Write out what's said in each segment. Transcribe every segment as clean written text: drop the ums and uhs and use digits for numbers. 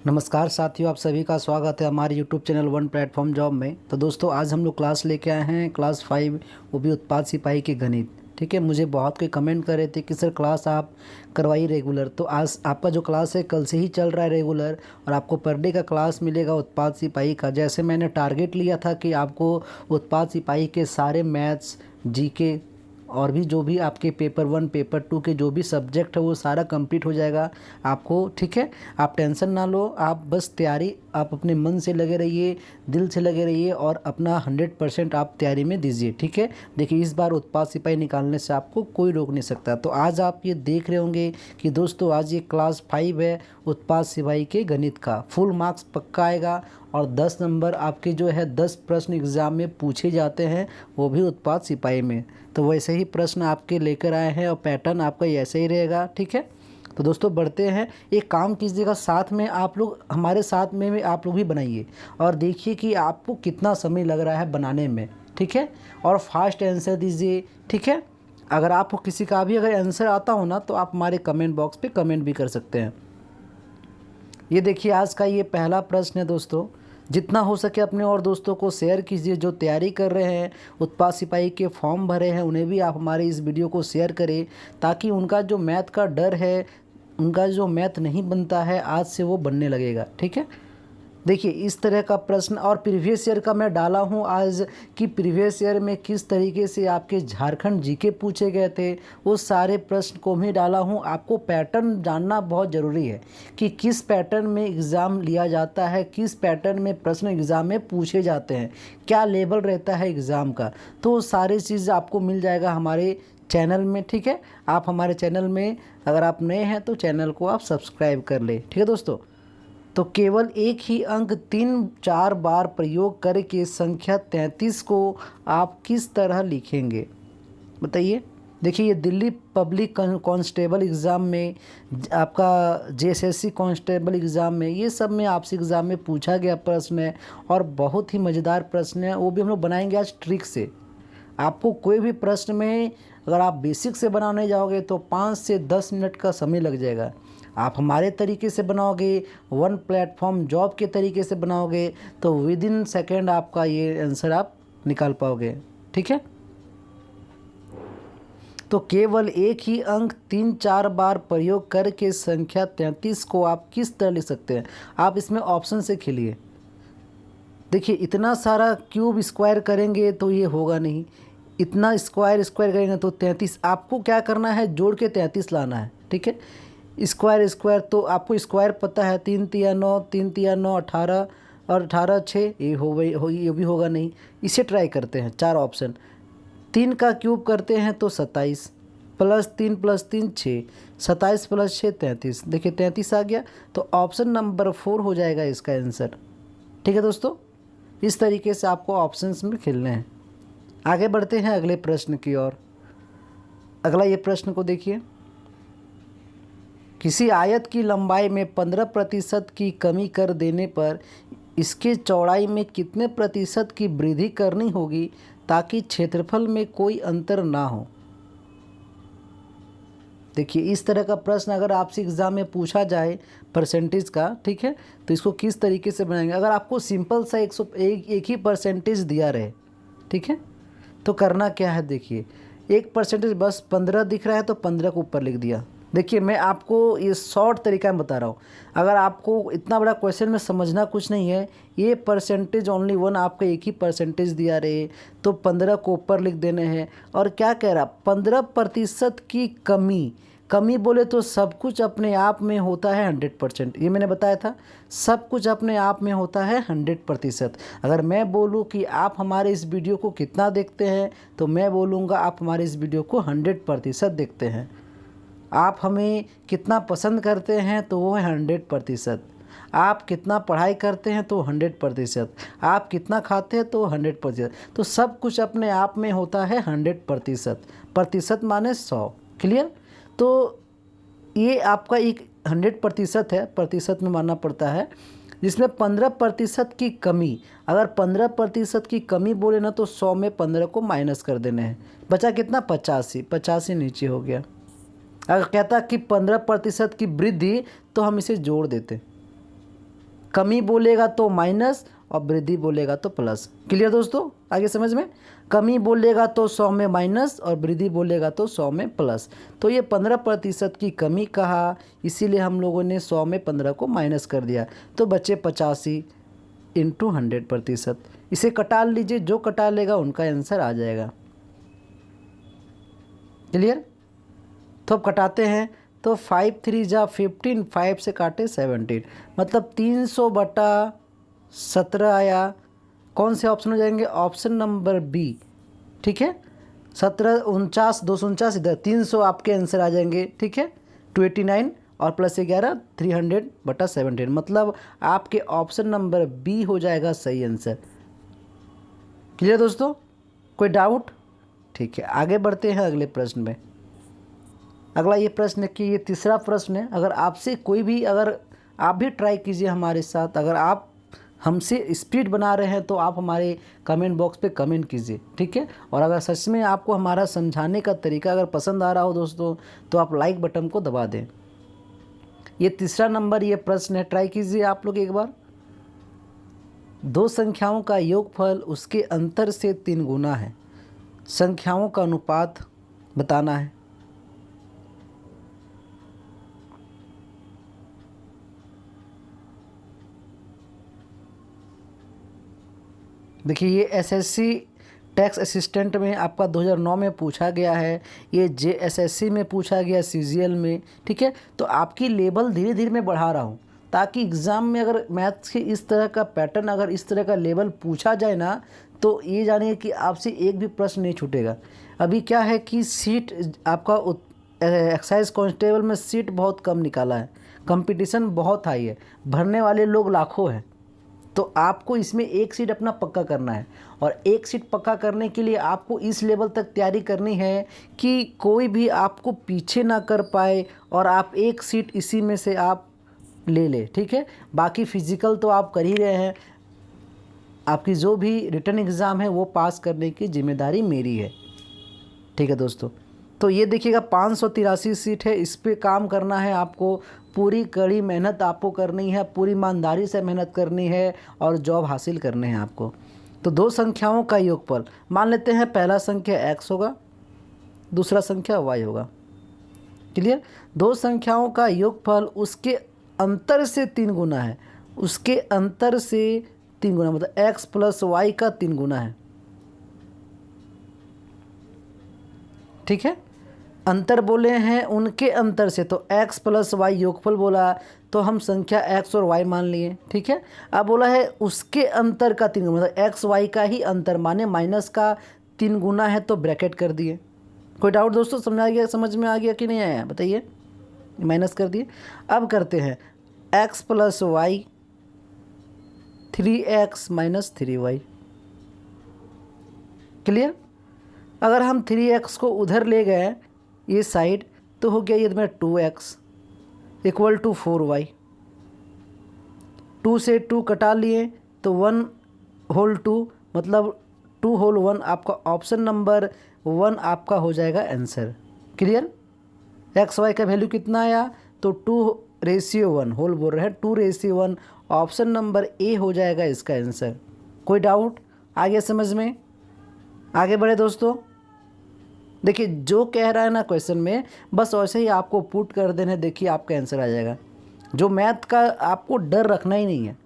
नमस्कार साथियों, आप सभी का स्वागत है हमारे YouTube channel one platform job में। तो दोस्तों, आज हम लोग क्लास लेके आए हैं क्लास 5, वो भी उत्पाद सिपाही के गणित। ठीक है, मुझे बहुत कोई कमेंट कर रहे थे कि सर क्लास आप करवाइए रेगुलर। तो आज आपका जो क्लास है कल से ही चल रहा है रेगुलर, और आपको पर डे का क्लास मिलेगा उत्पाद सिपाही का। जैसे मैंने टारगेट लिया था कि आपको उत्पाद सिपाही के सारे मैथ्स, जीके और भी जो भी आपके पेपर 1 पेपर 2 के जो भी सब्जेक्ट है वो सारा कंप्लीट हो जाएगा आपको। ठीक है, आप टेंशन ना लो, आप बस तैयारी आप अपने मन से लगे रहिए, दिल से लगे रहिए और अपना 100% आप तैयारी में दीजिए। ठीक है, देखिए इस बार उत्पाद सिपाही निकालने से आपको कोई रोक नहीं सकता। तो आज आप ये देख रहे होंगे कि दोस्तों आज ये क्लास 5 है उत्पाद सिपाही के गणित का। फुल मार्क्स पक्का आएगा और 10 नंबर आपके जो है 10 प्रश्न एग्ज़ाम में पूछे जाते हैं, वो भी उत्पाद सिपाही में। तो वैसे ही प्रश्न आपके लेकर आए हैं और पैटर्न आपका ऐसे ही रहेगा। ठीक है, तो दोस्तों बढ़ते हैं। एक काम कीजिएगा, साथ में आप लोग हमारे साथ में आप लोग भी बनाइए और देखिए कि आपको कितना समय लग रहा है बनाने में। ठीक है, और फास्ट आंसर दीजिए। ठीक है, अगर आपको किसी का भी अगर आंसर आता हो ना तो आप हमारे कमेंट बॉक्स पे कमेंट भी कर सकते हैं। ये देखिए आज का ये पहला प्रश्न है दोस्तों। जितना हो सके अपने और दोस्तों को शेयर कीजिए, जो तैयारी कर रहे हैं, उत्पाद सिपाही के फॉर्म भरे हैं, उन्हें भी आप हमारे इस वीडियो को शेयर करें, ताकि उनका जो मैथ का डर है, उनका जो मैथ नहीं बनता है, आज से वो बनने लगेगा। ठीक है, देखिए इस तरह का प्रश्न और प्रीवियस ईयर का मैं डाला हूँ आज कि प्रीवियस ईयर में किस तरीके से आपके झारखंड जीके पूछे गए थे, वो सारे प्रश्न को भी डाला हूँ। आपको पैटर्न जानना बहुत ज़रूरी है कि किस पैटर्न में एग्ज़ाम लिया जाता है, किस पैटर्न में प्रश्न एग्ज़ाम में पूछे जाते हैं, क्या लेवल रहता है एग्ज़ाम का। तो सारी चीज़ आपको मिल जाएगा हमारे चैनल में। ठीक है, आप हमारे चैनल में अगर आप नए हैं तो चैनल को आप सब्सक्राइब कर लें। ठीक है दोस्तों, तो केवल एक ही अंक 3-4 बार प्रयोग करके संख्या 33 को आप किस तरह लिखेंगे, बताइए। देखिए ये दिल्ली पब्लिक कांस्टेबल एग्ज़ाम में, आपका जेएसएससी कांस्टेबल एग्ज़ाम में, ये सब में आपसे एग्ज़ाम में पूछा गया प्रश्न है और बहुत ही मज़ेदार प्रश्न है। वो भी हम लोग बनाएंगे आज ट्रिक से। आपको कोई भी प्रश्न में अगर आप बेसिक से बनाने जाओगे तो 5 से 10 मिनट का समय लग जाएगा। आप हमारे तरीके से बनाओगे, वन प्लेटफॉर्म जॉब के तरीके से बनाओगे, तो विद इन सेकेंड आपका ये आंसर आप निकाल पाओगे। ठीक है, तो केवल एक ही अंक 3-4 बार प्रयोग करके संख्या 33 को आप किस तरह लिख सकते हैं। आप इसमें ऑप्शन से खेलिए। देखिए इतना सारा क्यूब स्क्वायर करेंगे तो ये होगा नहीं, इतना स्क्वायर करेंगे तो 33। आपको क्या करना है, जोड़ के 33 लाना है। ठीक है, स्क्वायर तो आपको स्क्वायर पता है, 3 तिया 9, 3 तिया 9 18 और 18 6, ये ये भी होगा नहीं। इसे ट्राई करते हैं, 4 ऑप्शन। 3 का क्यूब करते हैं तो 27, +3 + 3 6, 27 + 6 33। देखिए 33 आ गया, तो ऑप्शन नंबर 4 हो जाएगा इसका आंसर। ठीक है दोस्तों, इस तरीके से आपको ऑप्शंस में खेलने हैं। आगे बढ़ते हैं अगले प्रश्न की ओर। अगला ये प्रश्न को देखिए। किसी आयत की लंबाई में 15% की कमी कर देने पर इसके चौड़ाई में कितने प्रतिशत की वृद्धि करनी होगी ताकि क्षेत्रफल में कोई अंतर ना हो। देखिए इस तरह का प्रश्न अगर आपसे एग्ज़ाम में पूछा जाए परसेंटेज का, ठीक है, तो इसको किस तरीके से बनाएंगे। अगर आपको सिंपल सा 101 ही परसेंटेज दिया रहे, ठीक है, तो करना क्या है, देखिए 1% बस 15 दिख रहा है तो 15 को ऊपर लिख दिया। देखिए मैं आपको ये शॉर्ट तरीका में बता रहा हूँ। अगर आपको इतना बड़ा क्वेश्चन में समझना कुछ नहीं है, ये परसेंटेज ओनली 1 आपका एक ही परसेंटेज दिया रहे तो 15 को ऊपर लिख देने हैं। और क्या कह रहा, 15% की कमी बोले तो सब कुछ अपने आप में होता है 100%। ये मैंने बताया था, सब कुछ अपने आप में होता है 100%। अगर मैं बोलूँ कि आप हमारे इस वीडियो को कितना देखते हैं, तो मैं बोलूँगा आप हमारे इस वीडियो को 100% देखते हैं। आप हमें कितना पसंद करते हैं तो वो है 100%। आप कितना पढ़ाई करते हैं तो 100%। आप कितना खाते हैं तो 100%। तो सब कुछ अपने आप में होता है 100%। प्रतिशत माने 100। क्लियर, तो ये आपका एक 100% है, प्रतिशत में मानना पड़ता है, जिसमें 15% की कमी। अगर 15% की कमी बोले ना तो 100 में 15 को माइनस कर देने हैं, बचा कितना, 85 नीचे हो गया। अगर कहता कि 15% की वृद्धि तो हम इसे जोड़ देते, कमी बोलेगा तो माइनस और वृद्धि बोलेगा तो प्लस। क्लियर दोस्तों, आगे समझ में। कमी बोलेगा तो 100 में माइनस और वृद्धि बोलेगा तो 100 में प्लस। तो ये 15% की कमी कहा, इसीलिए हम लोगों ने 100 में 15 को माइनस कर दिया, तो बचे 85 इंटू 100%। इसे कटा लीजिए, जो कटा लेगा उनका आंसर आ जाएगा। क्लियर। तो अब कटाते हैं, तो 5 3 जा 15, 5 से काटे 17, मतलब 300/17 आया। कौन से ऑप्शन हो जाएंगे? Option number B. ठीक है, 17 49 249 इधर 300 आपके आंसर आ जाएंगे। ठीक है, 289 और प्लस 11 300/17, मतलब आपके ऑप्शन नंबर बी हो जाएगा सही आंसर। क्लियर दोस्तों, कोई डाउट? ठीक है, आगे बढ़ते हैं अगले प्रश्न में। अगला ये प्रश्न है कि ये तीसरा प्रश्न है। अगर आपसे कोई भी, अगर आप भी ट्राई कीजिए हमारे साथ, अगर आप हमसे स्पीड बना रहे हैं तो आप हमारे कमेंट बॉक्स पे कमेंट कीजिए। ठीक है, और अगर सच में आपको हमारा समझाने का तरीका अगर पसंद आ रहा हो दोस्तों, तो आप लाइक बटन को दबा दें। ये तीसरा नंबर ये प्रश्न है, ट्राई कीजिए आप लोग एक बार। दो संख्याओं का योगफल उसके अंतर से 3 गुना है, संख्याओं का अनुपात बताना है। देखिए, ये एसएससी टैक्स असिस्टेंट में आपका 2009 में पूछा गया है, ये जेएसएससी में पूछा गया, सीजीएल में। ठीक है, तो आपकी लेवल धीरे धीरे मैं बढ़ा रहा हूँ, ताकि एग्ज़ाम में अगर मैथ्स के इस तरह का पैटर्न, अगर इस तरह का लेवल पूछा जाए ना, तो ये जानिए कि आपसे एक भी प्रश्न नहीं छूटेगा। अभी क्या है कि सीट आपका एक्साइज कांस्टेबल में सीट बहुत कम निकाला है, कंपटीशन बहुत हाई है, भरने वाले लोग लाखों हैं। तो आपको इसमें एक सीट अपना पक्का करना है, और एक सीट पक्का करने के लिए आपको इस लेवल तक तैयारी करनी है कि कोई भी आपको पीछे ना कर पाए, और आप एक सीट इसी में से आप ले ले। ठीक है, बाकी फिजिकल तो आप कर ही रहे हैं, आपकी जो भी रिटर्न एग्ज़ाम है वो पास करने की जिम्मेदारी मेरी है। ठीक है दोस्तों, तो ये देखिएगा 583 सीट है, इस पे काम करना है आपको, पूरी कड़ी मेहनत आपको करनी है, पूरी ईमानदारी से मेहनत करनी है और जॉब हासिल करने हैं आपको। तो दो संख्याओं का योगफल मान लेते हैं, पहला संख्या x होगा, दूसरा संख्या y होगा। क्लियर। दो संख्याओं का योगफल उसके अंतर से 3 गुना है, उसके अंतर से 3 गुना, मतलब x प्लस y का 3 गुना है। ठीक है, अंतर बोले हैं उनके अंतर से, तो x प्लस वाई योगफल बोला, तो हम संख्या x और y मान लिए। ठीक है, अब बोला है उसके अंतर का 3 गुना, मतलब x y का ही अंतर, माने माइनस का 3 गुना है, तो ब्रैकेट कर दिए। कोई डाउट दोस्तों? समझ में आ गया कि नहीं आया? बताइए। माइनस कर दिए। अब करते हैं x plus Y 3x minus 3y। Clear. अगर हम 3x को उधर ले गए ये साइड, तो हो गया ये में 2x इक्वल टू 4y। 2 से 2 कटा लिए तो 1 होल 2, मतलब 2 होल 1, आपका ऑप्शन नंबर 1 आपका हो जाएगा आंसर। क्लियर। एक्स वाई का वैल्यू कितना आया? तो 2:1 होल बोल रहे हैं, 2:1, ऑप्शन नंबर ए हो जाएगा इसका आंसर। कोई डाउट? आगे समझ में? आगे बढ़े दोस्तों। देखिए, जो कह रहा है ना क्वेश्चन में, बस वैसे ही आपको पुट कर देना, देखिए आपका आंसर आ जाएगा। जो मैथ का आपको डर रखना ही नहीं है,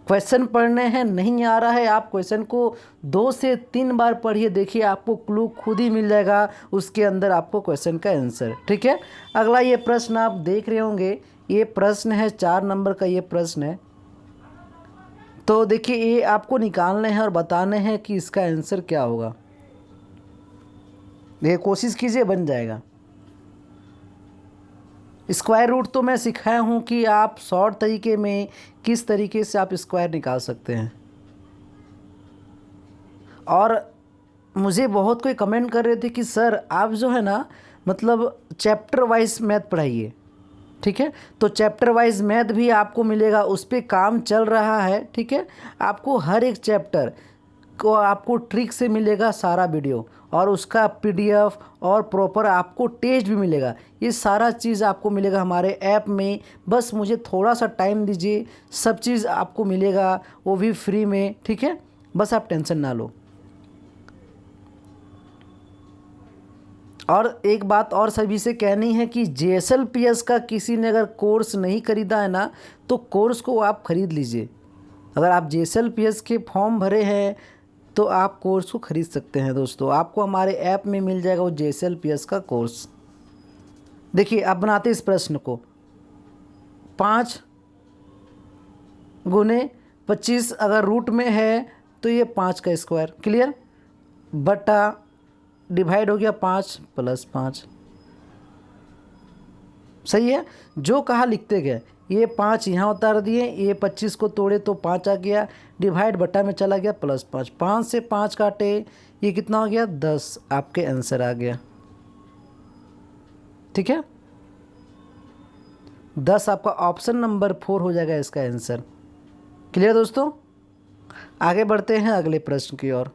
क्वेश्चन पढ़ने हैं, नहीं आ रहा है, आप क्वेश्चन को 2 से 3 बार पढ़िए, देखिए आपको क्लू खुद ही मिल जाएगा, उसके अंदर आपको क्वेश्चन का आंसर। ठीक है, अगला ये प्रश्न आप देख रहे होंगे, ये प्रश्न है 4 नंबर का, ये प्रश्न है। तो देखिए, ये आपको निकालने हैं और बताने हैं कि इसका आंसर क्या होगा। ये कोशिश कीजिए, बन जाएगा। स्क्वायर रूट तो मैं सिखाया हूँ कि आप शॉर्ट तरीके में किस तरीके से आप स्क्वायर निकाल सकते हैं। और मुझे बहुत कोई कमेंट कर रहे थे कि सर आप जो है ना, मतलब चैप्टर वाइज मैथ पढ़ाइए। ठीक है, तो चैप्टर वाइज मैथ भी आपको मिलेगा, उस पर काम चल रहा है। ठीक है, आपको हर एक चैप्टर को आपको ट्रिक से मिलेगा सारा वीडियो, और उसका पीडीएफ और प्रॉपर आपको टेस्ट भी मिलेगा। ये सारा चीज़ आपको मिलेगा हमारे ऐप में। बस मुझे थोड़ा सा टाइम दीजिए, सब चीज़ आपको मिलेगा, वो भी फ्री में, ठीक है। बस आप टेंशन ना लो। और एक बात और सभी से कहनी है कि JSLPS का किसी ने अगर कोर्स नहीं ख़रीदा है ना, तो कोर्स को आप ख़रीद लीजिए। अगर आप JSLPS के फॉर्म भरे हैं तो आप कोर्स को ख़रीद सकते हैं दोस्तों। आपको हमारे ऐप में मिल जाएगा वो JSLPS का कोर्स। देखिए आप बनाते इस प्रश्न को, 5 गुने 25 अगर रूट में है तो ये 5 का स्क्वायर, क्लियर, बटा डिवाइड हो गया 5 + 5। सही है, जो कहा लिखते गए। ये 5 यहाँ उतार दिए, ये 25 को तोड़े तो 5 आ गया, डिवाइड बटा में चला गया +5। 5 से 5 काटे, ये कितना हो गया 10, आपके आंसर आ गया, ठीक है। 10 आपका ऑप्शन नंबर 4 हो जाएगा इसका आंसर। क्लियर दोस्तों, आगे बढ़ते हैं अगले प्रश्न की ओर।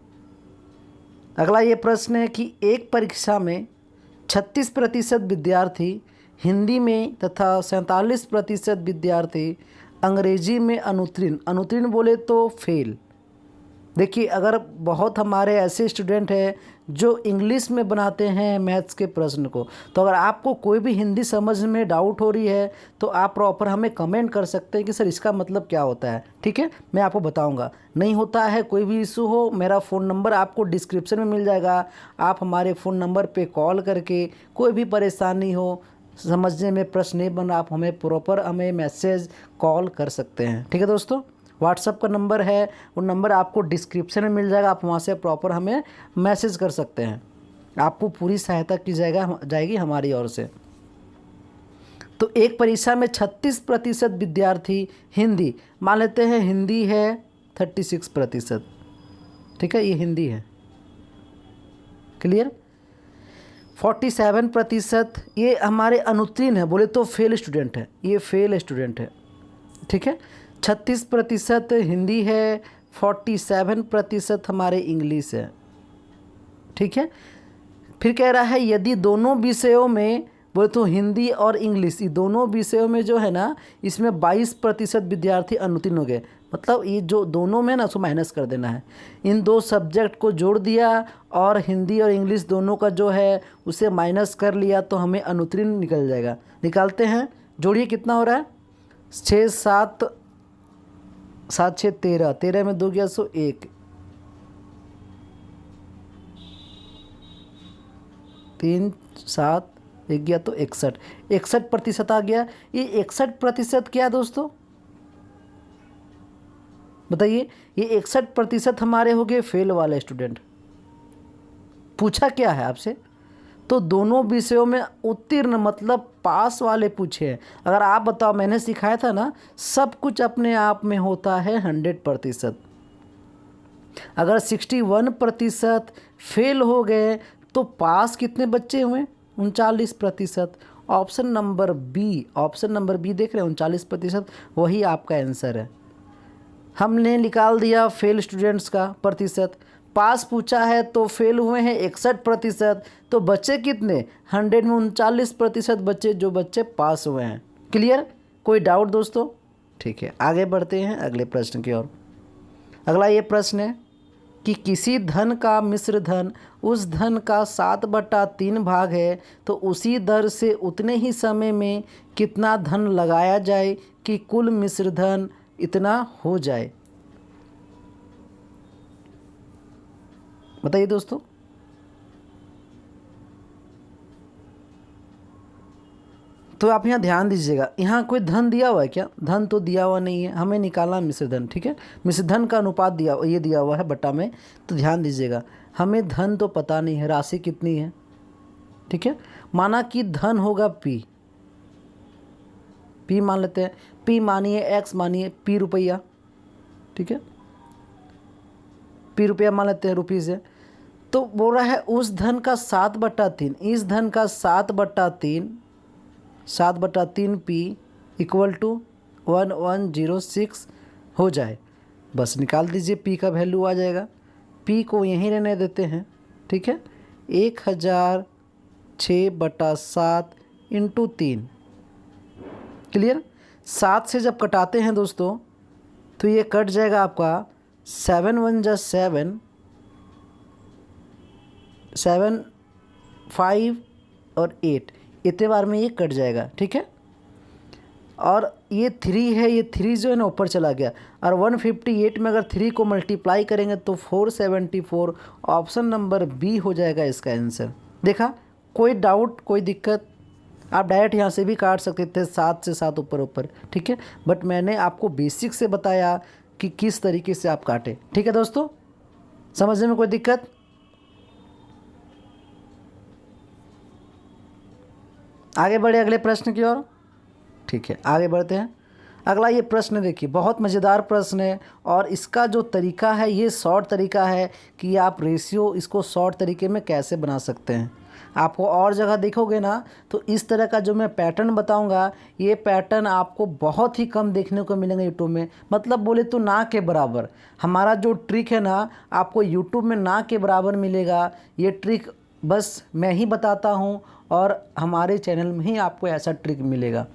अगला ये प्रश्न है कि एक परीक्षा में 36% विद्यार्थी हिंदी में तथा 47% विद्यार्थी अंग्रेजी में अनुत्तीर्ण बोले तो फेल। देखिए अगर बहुत हमारे ऐसे स्टूडेंट हैं जो इंग्लिश में बनाते हैं मैथ्स के प्रश्न को, तो अगर आपको कोई भी हिंदी समझ में डाउट हो रही है तो आप प्रॉपर हमें कमेंट कर सकते हैं कि सर इसका मतलब क्या होता है, ठीक है, मैं आपको बताऊंगा। नहीं होता है कोई भी इशू हो, मेरा फ़ोन नंबर आपको डिस्क्रिप्शन में मिल जाएगा। आप हमारे फ़ोन नंबर पे कॉल करके कोई भी परेशानी हो, समझने में प्रश्न नहीं बन रहा, आप हमें मैसेज कॉल कर सकते हैं, ठीक है दोस्तों। व्हाट्सअप का नंबर है, वो नंबर आपको डिस्क्रिप्शन में मिल जाएगा, आप वहाँ से प्रॉपर हमें मैसेज कर सकते हैं। आपको पूरी सहायता की जाएगी हमारी ओर से। तो एक परीक्षा में 36% विद्यार्थी हिंदी, मान लेते हैं हिंदी है 36%, ठीक है, ये हिंदी है, क्लियर। 47% ये हमारे अनुत्तीर्ण है, बोले तो फेल स्टूडेंट है, ये फेल स्टूडेंट है, ठीक है। 36% हिंदी है, 47% हमारे इंग्लिश है, ठीक है। फिर कह रहा है यदि दोनों विषयों में, बोले तो हिंदी और इंग्लिश, ये दोनों विषयों में जो है ना, इसमें 22% विद्यार्थी अनुत्तीर्ण हो गए। मतलब ये जो दोनों में ना, उसको माइनस कर देना है। इन दो सब्जेक्ट को जोड़ दिया और हिंदी और इंग्लिश दोनों का जो है उसे माइनस कर लिया तो हमें अनुत्तीर्ण निकल जाएगा। निकालते हैं, जोड़िए कितना हो रहा है, 6 7 7 6 13, 13 में 2 गया 101, 3 7 1 गया तो 61% आ गया। ये 61% क्या है दोस्तों, बताइए। ये 61% हमारे हो गए फेल वाले स्टूडेंट। पूछा क्या है आपसे, तो दोनों विषयों में उत्तीर्ण मतलब पास वाले पूछे हैं। अगर आप बताओ, मैंने सिखाया था ना, सब कुछ अपने आप में होता है 100%। अगर 61% फेल हो गए तो पास कितने बच्चे हुए, 39%। ऑप्शन नंबर बी देख रहे हैं, 39%, वही आपका आंसर है। हमने निकाल दिया फेल स्टूडेंट्स का प्रतिशत। पास पूछा है तो फेल हुए हैं 61%, तो बच्चे कितने, 100 में 39% बच्चे जो बच्चे पास हुए हैं। क्लियर, कोई डाउट दोस्तों, ठीक है। आगे बढ़ते हैं अगले प्रश्न की ओर। अगला ये प्रश्न है कि किसी धन का मिश्र धन उस धन का 7/3 भाग है, तो उसी दर से उतने ही समय में कितना धन लगाया जाए कि कुल मिश्र धन इतना हो जाए। बताइए दोस्तों। तो आप यहाँ ध्यान दीजिएगा, यहाँ कोई धन दिया हुआ है क्या, धन तो दिया हुआ नहीं है, हमें निकालना मिश्र धन, ठीक है। मिश्र धन का अनुपात दिया हुआ है बटा में, तो ध्यान दीजिएगा, हमें धन तो पता नहीं है, राशि कितनी है, ठीक है। माना कि धन होगा पी मान लेते हैं, पी मानिए एक्स, मानिए पी रुपया, ठीक है, पी रुपया मान लेते हैं रुपीज़ है। तो बोल रहा है उस धन का 7/3, इस धन का 7/3 पी इक्वल टू 1106 हो जाए। बस निकाल दीजिए, पी का वैल्यू आ जाएगा। P को यहीं रहने देते हैं, ठीक है। 1006/7 इंटू 3, क्लियर। 7 से जब कटाते हैं दोस्तों तो ये कट जाएगा आपका 7 1 जा 7, 7 5 और 8, इतने बार में ये कट जाएगा, ठीक है। और ये 3 है, ये 3 जो है ना ऊपर चला गया, और 158 में अगर 3 को मल्टीप्लाई करेंगे तो 474, ऑप्शन नंबर बी हो जाएगा इसका आंसर। देखा, कोई डाउट, कोई दिक्कत? आप डायरेक्ट यहाँ से भी काट सकते थे 7 से 7 ऊपर ऊपर, ठीक है, बट मैंने आपको बेसिक से बताया कि किस तरीके से आप काटें, ठीक है दोस्तों। समझने में कोई दिक्कत? आगे बढ़े अगले प्रश्न की ओर, ठीक है, आगे बढ़ते हैं। अगला ये प्रश्न देखिए, बहुत मज़ेदार प्रश्न है, और इसका जो तरीका है ये शॉर्ट तरीका है कि आप रेशियो इसको शॉर्ट तरीके में कैसे बना सकते हैं। आपको और जगह देखोगे ना तो इस तरह का जो मैं पैटर्न बताऊंगा, ये पैटर्न आपको बहुत ही कम देखने को मिलेंगे यूट्यूब में, मतलब बोले तो ना के बराबर। हमारा जो ट्रिक है ना आपको यूट्यूब में ना के बराबर मिलेगा। ये ट्रिक बस मैं ही बताता हूँ, और हमारे चैनल में ही आपको ऐसा ट्रिक मिलेगा।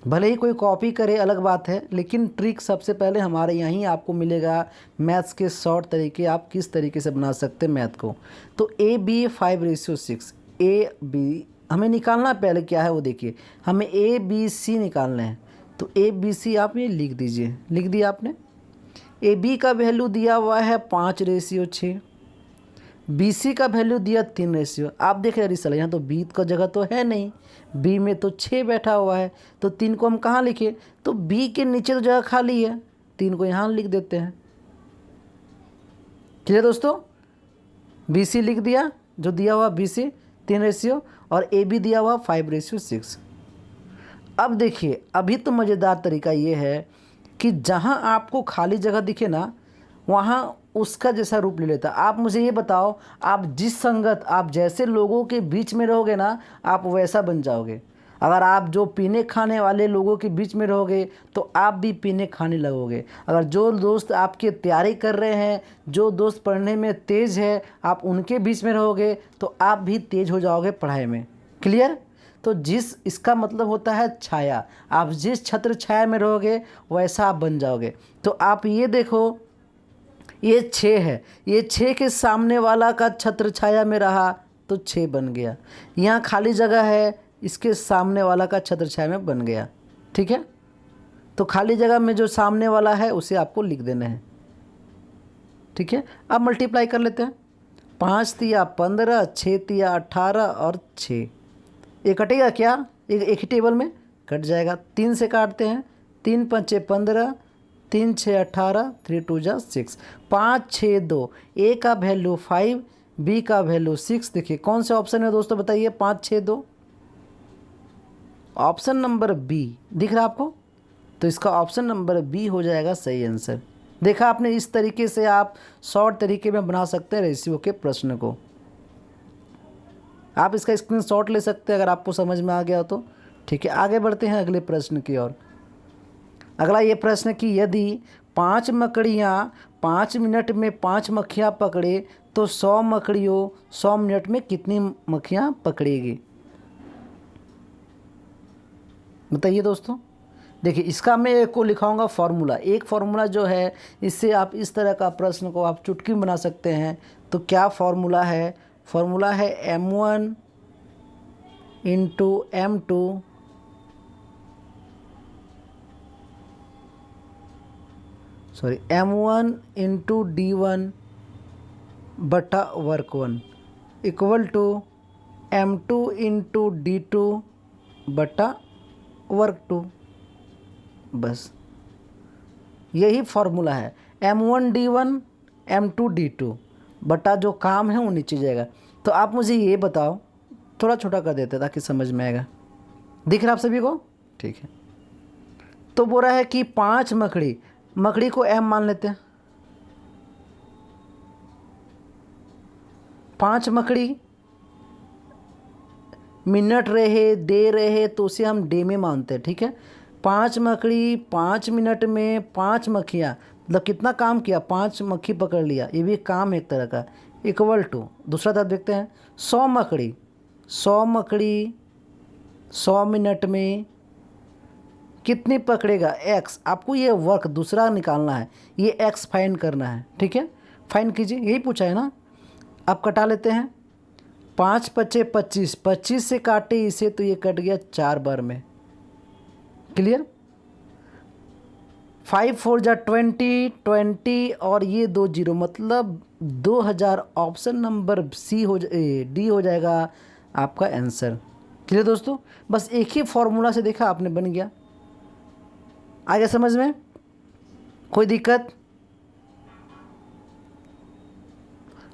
भले ही कोई कॉपी करे अलग बात है, लेकिन ट्रिक सबसे पहले हमारे यहाँ ही आपको मिलेगा। मैथ्स के शॉर्ट तरीके आप किस तरीके से बना सकते हैं मैथ को। तो AB 5:6, AB हमें निकालना पहले क्या है वो देखिए, हमें ABC निकालना है। तो ABC आप ये लिख दीजिए, लिख दिया आपने। AB का वैल्यू दिया हुआ है 5:6, BC का वैल्यू दिया 3:। आप देख रहे रिसल, यहाँ तो B का जगह तो है नहीं, B में तो 6 बैठा हुआ है, तो 3 को हम कहाँ लिखे? तो B के नीचे तो जगह खाली है, 3 को यहाँ लिख देते हैं। ठीक है दोस्तों, BC लिख दिया, जो दिया हुआ BC 3:, और AB दिया हुआ 5:6। अब देखिए, अभी तो मज़ेदार तरीका ये है कि जहाँ आपको खाली जगह दिखे ना वहाँ उसका जैसा रूप ले लेता। आप मुझे ये बताओ, आप जिस संगत, आप जैसे लोगों के बीच में रहोगे ना आप वैसा बन जाओगे। अगर आप जो पीने खाने वाले लोगों के बीच में रहोगे तो आप भी पीने खाने लगोगे। अगर जो दोस्त आपकी तैयारी कर रहे हैं, जो दोस्त पढ़ने में तेज़ है, आप उनके बीच में रहोगे तो आप भी तेज़ हो जाओगे पढ़ाई में। क्लियर? तो इसका मतलब होता है छाया। आप जिस छत्र छाया में रहोगे वैसा आप बन जाओगे। तो आप ये देखो, ये 6 है, ये 6 के सामने वाला का छत्र छाया में रहा तो 6 बन गया। यहाँ खाली जगह है, इसके सामने वाला का छत्र छाया में बन गया। ठीक है, तो खाली जगह में जो सामने वाला है उसे आपको लिख देना है। ठीक है, अब मल्टीप्लाई कर लेते हैं। 5 तिया 15, 6 तिया 18 और 6, ये कटेगा क्या? एक ही टेबल में कट जाएगा। 3 से काटते हैं, 3 5 15, 3 6 18, 3 2 जा 6, 5 6 2, A का वैल्यू 5, B का वैल्यू 6। देखिए कौन से ऑप्शन है दोस्तों, बताइए। 5 6 2, ऑप्शन नंबर बी दिख रहा है आपको? तो इसका ऑप्शन नंबर बी हो जाएगा सही आंसर। देखा आपने, इस तरीके से आप शॉर्ट तरीके में बना सकते हैं रेशियो के प्रश्न को। आप इसका स्क्रीनशॉट ले सकते हैं अगर आपको समझ में आ गया हो तो। ठीक है, आगे बढ़ते हैं अगले प्रश्न की ओर। अगला ये प्रश्न कि यदि 5 मकड़ियाँ 5 मिनट में 5 मक्खियाँ पकड़े तो 100 मकड़ियों 100 मिनट में कितनी मक्खियाँ पकड़ेगी? बताइए दोस्तों। देखिए इसका मैं एक को लिखाऊंगा फार्मूला। एक फार्मूला जो है, इससे आप इस तरह का प्रश्न को आप चुटकी में बना सकते हैं। तो क्या फार्मूला है? फार्मूला है M1 into M2 sorry M1 into D1 बटा work 1 equal to M2 into D2 बटा वर्क 2। बस यही फार्मूला है। M1 D1 M2 D2 बटा जो काम है वो नीचे जाएगा। तो आप मुझे ये बताओ, थोड़ा छोटा कर देते ताकि समझ में आएगा। दिख रहा है आप सभी को? ठीक है, तो बोल रहा है कि 5 मकड़ी को M मान लेते हैं। 5 मकड़ी मिनट रहे दे रहे तो उसे हम डे में मानते हैं। ठीक है, 5 मकड़ी 5 मिनट में 5 मक्खियाँ मतलब कितना काम किया, 5 मक्खी पकड़ लिया, ये भी एक काम है एक तरह का, इक्वल टू दूसरा तरफ देखते हैं 100 मकड़ी, 100 मकड़ी 100 मिनट में कितनी पकड़ेगा, एक्स। आपको ये वर्क दूसरा निकालना है, ये एक्स फाइंड करना है, ठीक है। फाइंड कीजिए, यही पूछा है ना। अब कटा लेते हैं, 5 पचे 25, 25 से काटे इसे तो ये कट गया 4 बार में, क्लियर। 5 4 जा 20, 20 और ये 2 जीरो मतलब 2000, ऑप्शन नंबर डी हो जाएगा आपका आंसर। क्लियर दोस्तों, बस एक ही फॉर्मूला से देखा आपने, बन गया। आगे समझ में कोई दिक्कत?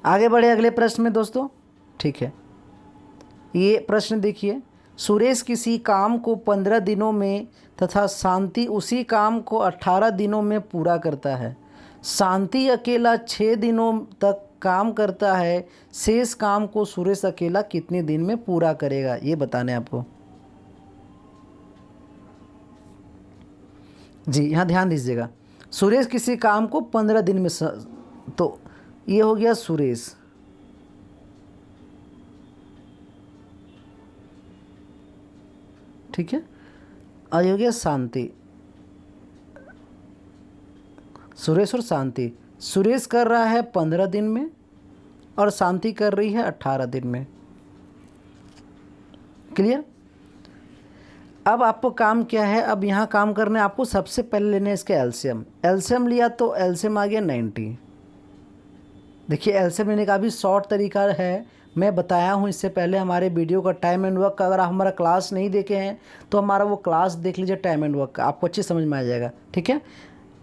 आगे बढ़े अगले प्रश्न में दोस्तों, ठीक है। ये प्रश्न देखिए, सुरेश किसी काम को 15 दिनों में तथा शांति उसी काम को 18 दिनों में पूरा करता है। शांति अकेला 6 दिनों तक काम करता है, शेष काम को सुरेश अकेला कितने दिन में पूरा करेगा, ये बताने आपको। जी यहाँ ध्यान दीजिएगा, सुरेश किसी काम को 15 दिन में तो ये हो गया सुरेश, ठीक है। और ये हो गया शांति, सुरेश और शांति। सुरेश कर रहा है 15 दिन में और शांति कर रही है 18 दिन में, क्लियर। अब आपको काम क्या है, अब यहाँ काम करने आपको सबसे पहले लेना है इसका एलसीएम। एलसीएम लिया तो एलसीएम आ गया 90। देखिए एलसीएम लेने का भी शॉर्ट तरीका है, मैं बताया हूँ इससे पहले हमारे वीडियो का टाइम एंड वर्क का। अगर आप हमारा क्लास नहीं देखे हैं तो हमारा वो क्लास देख लीजिए टाइम एंड वर्क का, आपको अच्छी समझ में आ जाएगा, ठीक है।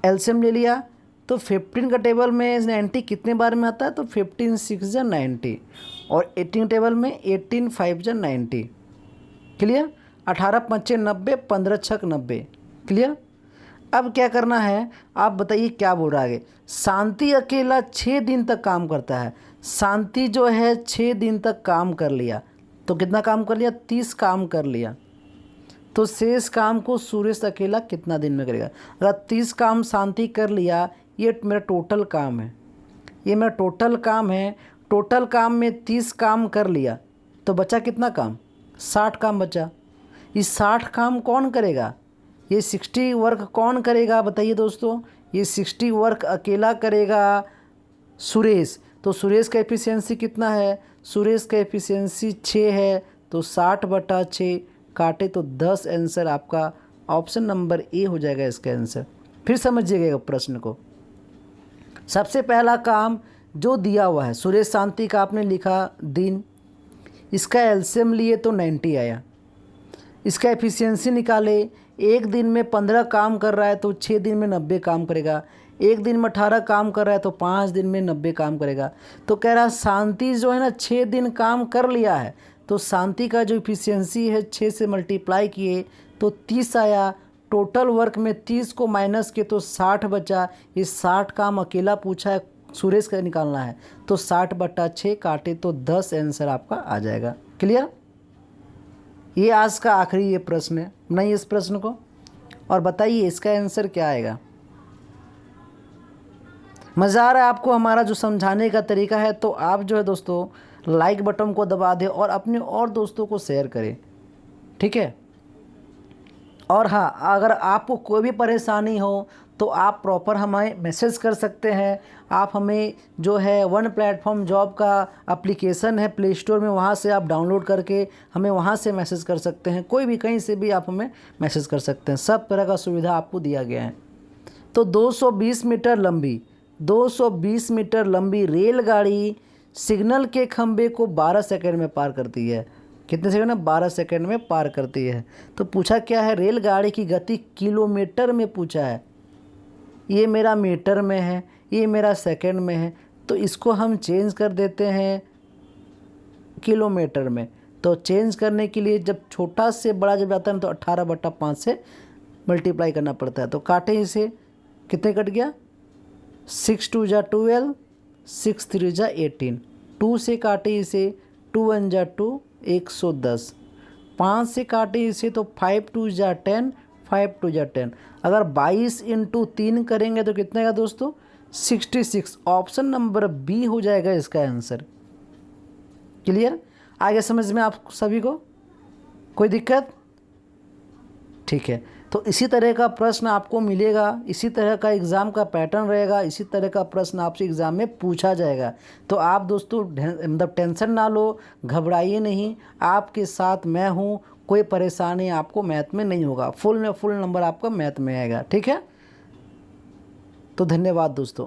एलसीएम ले लिया तो 15 का टेबल में 90 कितने बार में आता है, तो 15 6 जा 90 और 18 टेबल में 18 5 जा 90, क्लियर। 18 5 90, 15 6 90, क्लियर। अब क्या करना है आप बताइए, क्या बोल रहा है। शांति अकेला 6 दिन तक काम करता है, शांति जो है 6 दिन तक काम कर लिया, तो कितना काम कर लिया, 30 काम कर लिया, तो शेष काम को सुरेश अकेला कितना दिन में करेगा। अगर 30 काम शांति कर लिया, ये मेरा टोटल काम है, ये मेरा टोटल काम है, टोटल काम में 30 काम कर लिया तो बचा कितना काम, 60 काम बचा। इस 60 काम कौन करेगा, ये 60 वर्क कौन करेगा बताइए दोस्तों, ये 60 वर्क अकेला करेगा सुरेश। तो सुरेश का एफिशिएंसी कितना है, सुरेश का एफिशिएंसी 6 है, तो 60/6 काटे तो 10 आंसर आपका ऑप्शन नंबर ए हो जाएगा इसका आंसर। फिर समझिएगा प्रश्न को। सबसे पहला काम जो दिया हुआ है, सुरेश शांति का आपने लिखा दिन, इसका एलसीएम लिए तो 90 आया, इसका एफिशिएंसी निकाले। एक दिन में 15 काम कर रहा है तो 6 दिन में 90 काम करेगा, एक दिन में 18 काम कर रहा है तो 5 दिन में 90 काम करेगा। तो कह रहा शांति जो है ना 6 दिन काम कर लिया है, तो शांति का जो इफिशियंसी है 6 से मल्टीप्लाई किए तो 30 आया। टोटल वर्क में 30 को माइनस किए तो 60 बचा। ये 60 काम अकेला पूछा है, सुरेश का निकालना है, तो 60/6 काटे तो 10 आंसर आपका आ जाएगा, क्लियर। ये आज का आखिरी ये प्रश्न है, नहीं इस प्रश्न को, और बताइए इसका आंसर क्या आएगा। मज़ा आ रहा है आपको हमारा जो समझाने का तरीका है, तो आप जो है दोस्तों लाइक बटन को दबा दें और अपने और दोस्तों को शेयर करें, ठीक है। और हाँ, अगर आपको कोई भी परेशानी हो तो आप प्रॉपर हमें मैसेज कर सकते हैं। आप हमें जो है वन प्लेटफॉर्म जॉब का एप्लीकेशन है प्ले स्टोर में, वहाँ से आप डाउनलोड करके हमें वहाँ से मैसेज कर सकते हैं। कोई भी कहीं से भी आप हमें मैसेज कर सकते हैं, सब तरह का सुविधा आपको दिया गया है। तो 220 मीटर लंबी 220 मीटर लंबी रेलगाड़ी सिग्नल के खंभे को 12 सेकंड में पार करती है। कितने सेकंड में, 12 सेकंड में पार करती है। तो पूछा क्या है, रेलगाड़ी की गति किलोमीटर में पूछा है। ये मेरा मीटर में है, ये मेरा सेकंड में है, तो इसको हम चेंज कर देते हैं किलोमीटर में। तो चेंज करने के लिए जब छोटा से बड़ा जब आता है तो 18/5 से मल्टीप्लाई करना पड़ता है। तो काटे इसे, कितने कट गया, 6 2 जा 12, 6 3 जा 18, 2 से काटे इसे, 2 1 जा 2, 110, 5 से काटे इसे तो 5 2 जा 10, 5 टू जा 10। अगर 22 इंटू 3 करेंगे तो कितने का दोस्तों? 66। ऑप्शन नंबर बी हो जाएगा इसका आंसर। क्लियर? आगे समझ में आप सभी को? कोई दिक्कत? ठीक है, तो इसी तरह का प्रश्न आपको मिलेगा, इसी तरह का एग्ज़ाम का पैटर्न रहेगा, इसी तरह का प्रश्न आपसे एग्ज़ाम में पूछा जाएगा। तो आप दोस्तों मतलब टेंशन ना लो, घबराइए नहीं, आपके साथ मैं हूँ, कोई परेशानी आपको मैथ में नहीं होगा, फुल नंबर आपका मैथ में आएगा। ठीक है, तो धन्यवाद दोस्तों।